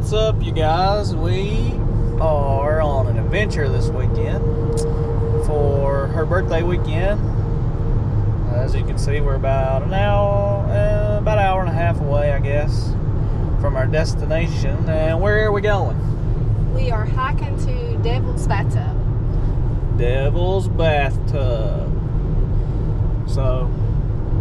What's up, you guys? We are on an adventure this weekend for her birthday weekend. As you can see, we're about an hour and a half away, I guess, from our destination. And where are we going? We are hiking to Devils Bathtub. Devils Bathtub. So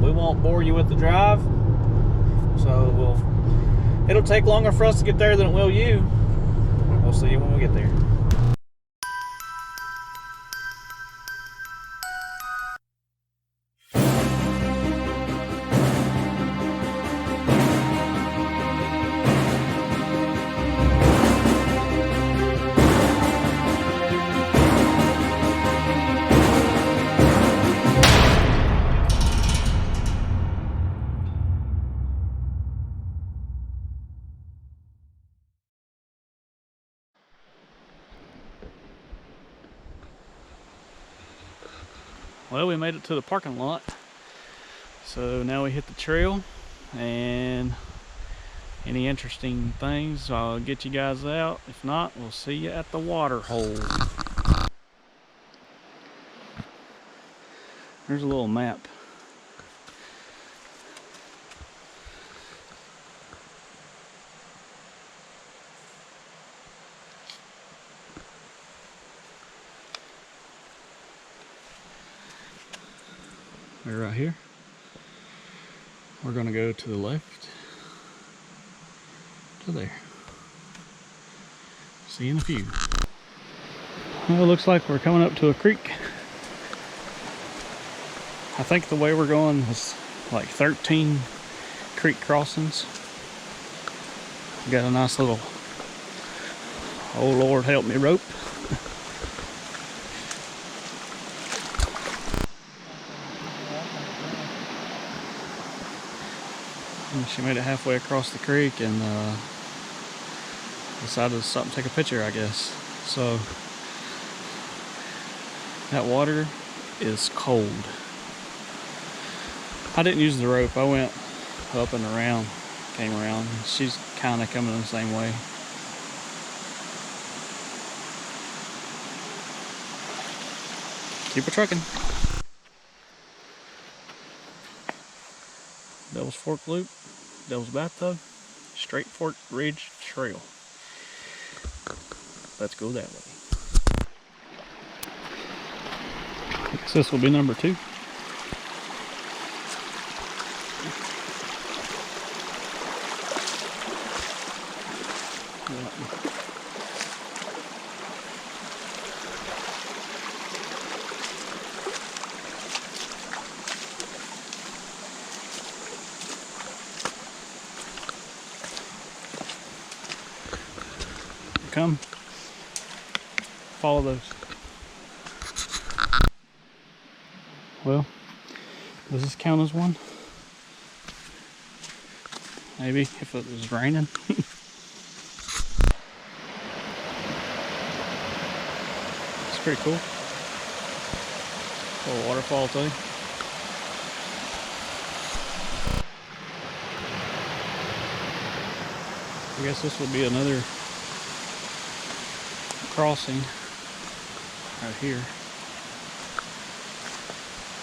we won't bore you with the drive. So it'll take longer for us to get there than it will you. We'll see you when we get there. Well, we made it to the parking lot. So now we hit the trail, and any interesting things, I'll get you guys out. If not, we'll see you at the water hole. There's a little map. We're right here. We're gonna go to the left to there. See you in a few. Well, it looks like we're coming up to a creek. I think the way we're going is like 13 creek crossings. We got a nice little, oh Lord help me, rope. And she made it halfway across the creek and decided to stop and take a picture, I guess. So that water is cold. I didn't use the rope. I went up and around, came around. She's kind of coming the same way. Keep it trucking. Devil's Fork Loop, Devil's Bathtub, Straight Fork Ridge Trail. Let's go that way. I guess this will be number 2. Come, follow those. Well, does this count as one? Maybe if it was raining. It's pretty cool. Little waterfall too. I guess this will be another crossing right here.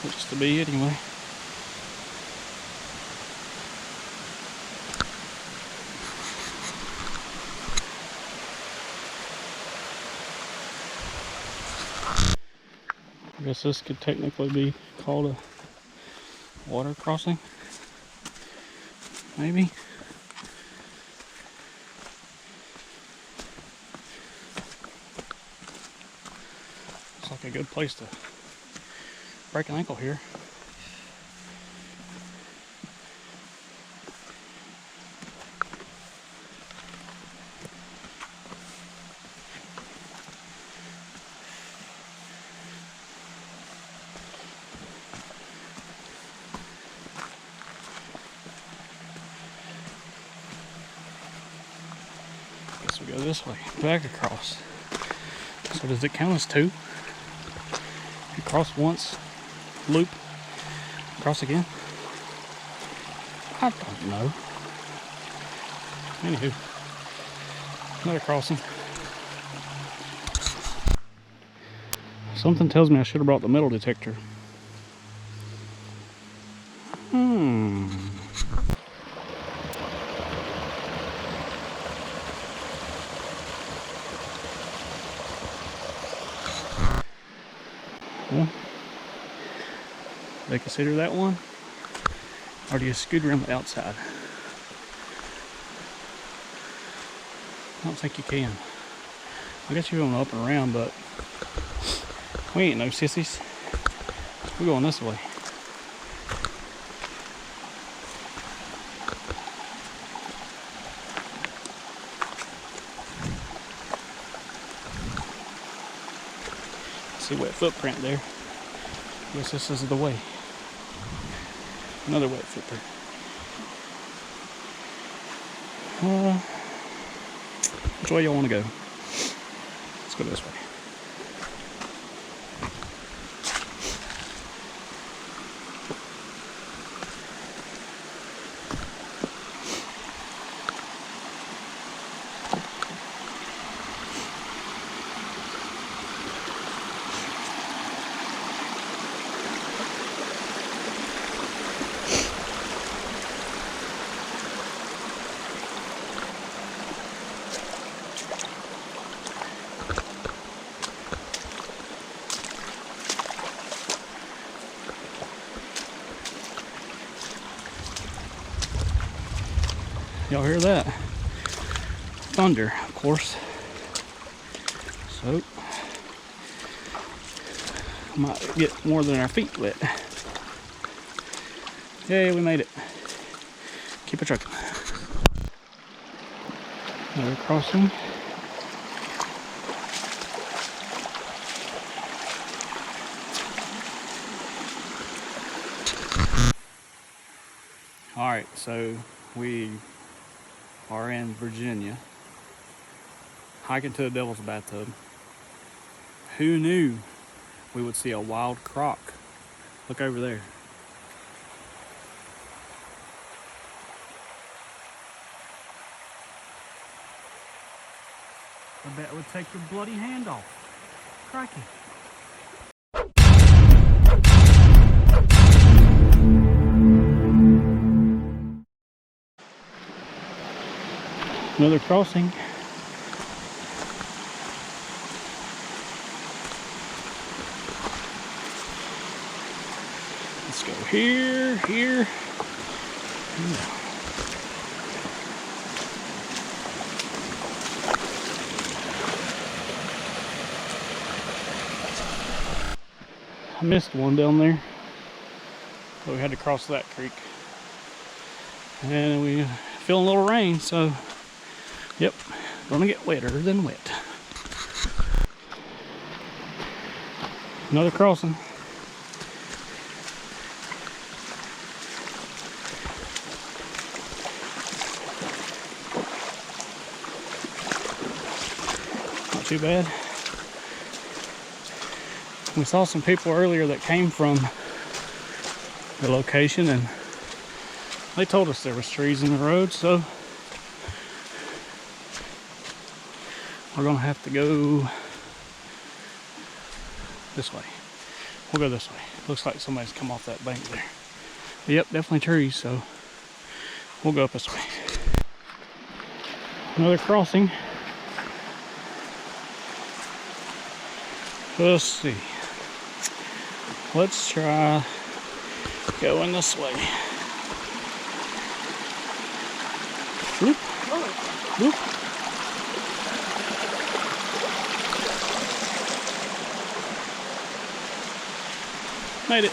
Looks to be anyway. I guess this could technically be called a water crossing. Maybe. Like a good place to break an ankle here. Guess we go this way, back across. So does it count as 2? Cross once, loop, cross again. I don't know. Anywho, Another crossing. Something tells me I should have brought the metal detector. Well, they consider that one? Or do you scoot around the outside? I don't think you can. I guess you're going up and around, but we ain't no sissies. We're going this way. See wet footprint there. Guess this is the way. Another wet footprint. Which way y'all want to go? Let's go this way. Y'all hear that? Thunder, of course. So, might get more than our feet wet. Yay, we made it. Keep it trucking. Another crossing. Alright, so we are in Virginia, hiking to the Devil's Bathtub. Who knew we would see a wild croc? Look over there. I bet it would take your bloody hand off. Crikey. Another crossing. Let's go here, here. I missed one down there, so we had to cross that creek. And we feeling a little rain, so yep, gonna get wetter than wet. Another crossing. Not too bad. We saw some people earlier that came from the location, and they told us there was trees in the road, so we're gonna have to go this way. We'll go this way. Looks like somebody's come off that bank there. But yep, definitely trees, so we'll go up this way. Another crossing. Let's see. Let's try going this way. Whoop. Whoop. Made it.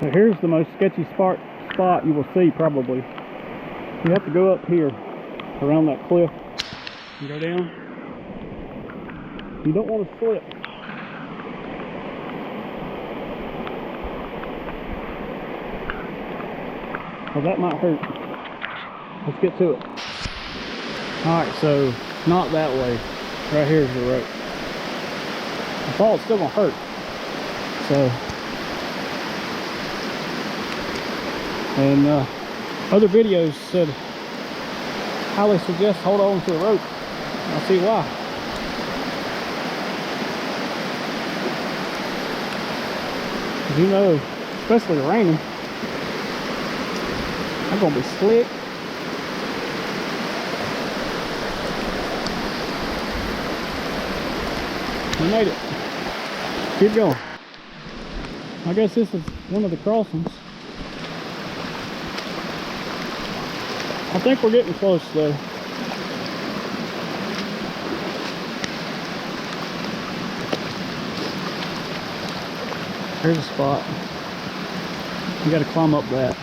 So here's the most sketchy spot you will see probably. You have to go up here around that cliff and go down. You don't want to slip. Well, that might hurt. Let's get to it. Alright, so not that way. Right here is the rope. I thought it's still gonna hurt. So, and other videos said highly suggest hold on to the rope. I'll see why. You know, especially raining, I'm gonna be slick. We made it. Keep going. I guess this is one of the crossings. I think we're getting close though. Here's a spot. You gotta climb up that.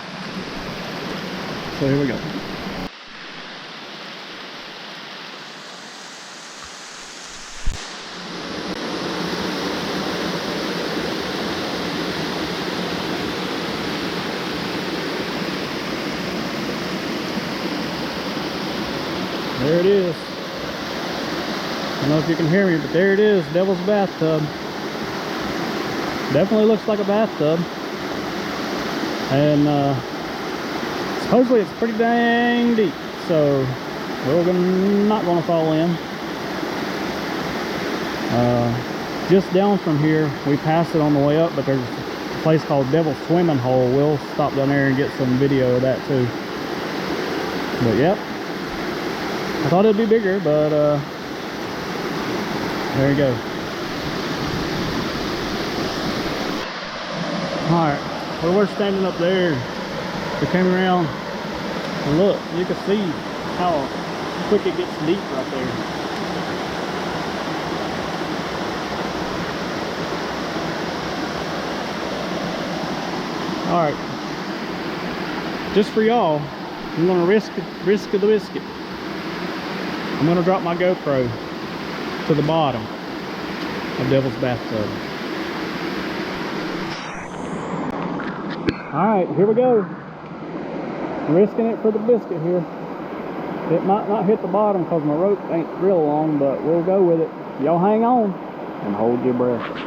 So here we go. There it is. I don't know if you can hear me, but there it is, Devil's Bathtub. Definitely looks like a bathtub. And supposedly it's pretty dang deep, so we're not gonna fall in. Just down from here, we passed it on the way up, but there's a place called Devil's Swimming Hole. We'll stop down there and get some video of that too. But yep, I thought it'd be bigger, but there you go. Alright, well, we're standing up there. We came around and look, you can see how quick it gets deep right there. Alright, just for y'all, I'm gonna risk the biscuit. I'm gonna drop my GoPro to the bottom of Devil's Bathtub. Alright, here we go. Risking it for the biscuit here. It might not hit the bottom because my rope ain't real long, but we'll go with it. Y'all hang on and hold your breath.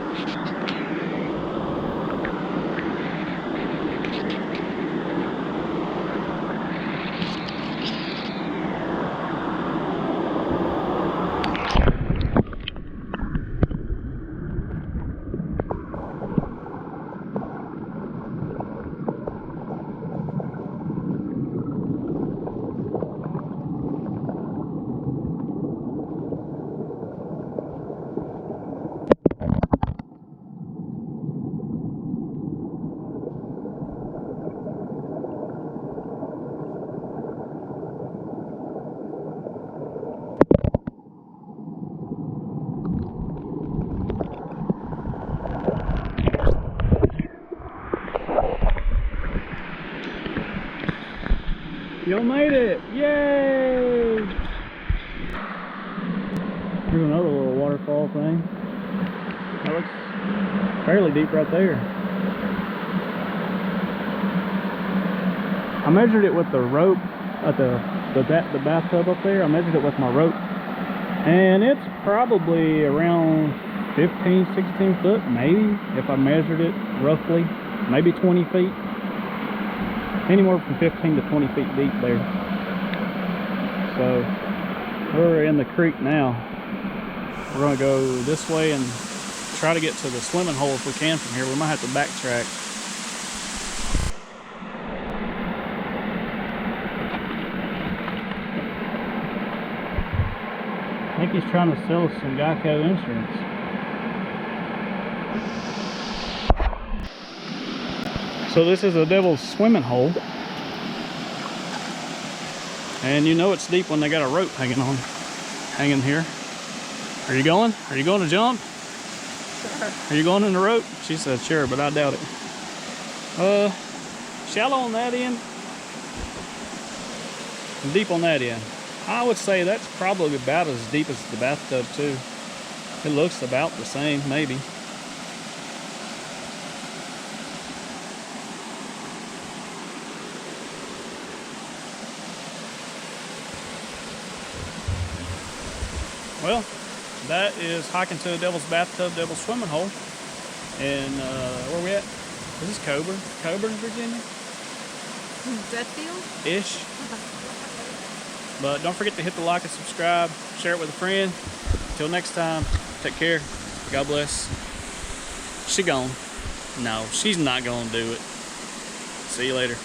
Y'all made it! Yay! Here's another little waterfall thing. That looks fairly deep right there. I measured it with the rope at the bathtub up there. I measured it with my rope, and it's probably around 15, 16 foot, maybe, if I measured it roughly, maybe 20 feet. Anywhere from 15 to 20 feet deep there. So we're in the creek now. We're gonna go this way and try to get to the swimming hole if we can from here. We might have to backtrack. I think he's trying to sell us some Geico insurance. So this is a Devil's Swimming Hole. And you know it's deep when they got a rope hanging here. Are you going? Are you going to jump? Sure. Are you going in the rope? She said sure, but I doubt it. Shallow on that end, and deep on that end. I would say that's probably about as deep as the bathtub too. It looks about the same, maybe. Well, that is hiking to the Devil's Bathtub, Devil's Swimming Hole. And where we at? This is Coburn, Virginia. Dudfield? Ish. But don't forget to hit the like and subscribe, share it with a friend. Till next time, take care. God bless. She gone. No, she's not gonna do it. See you later.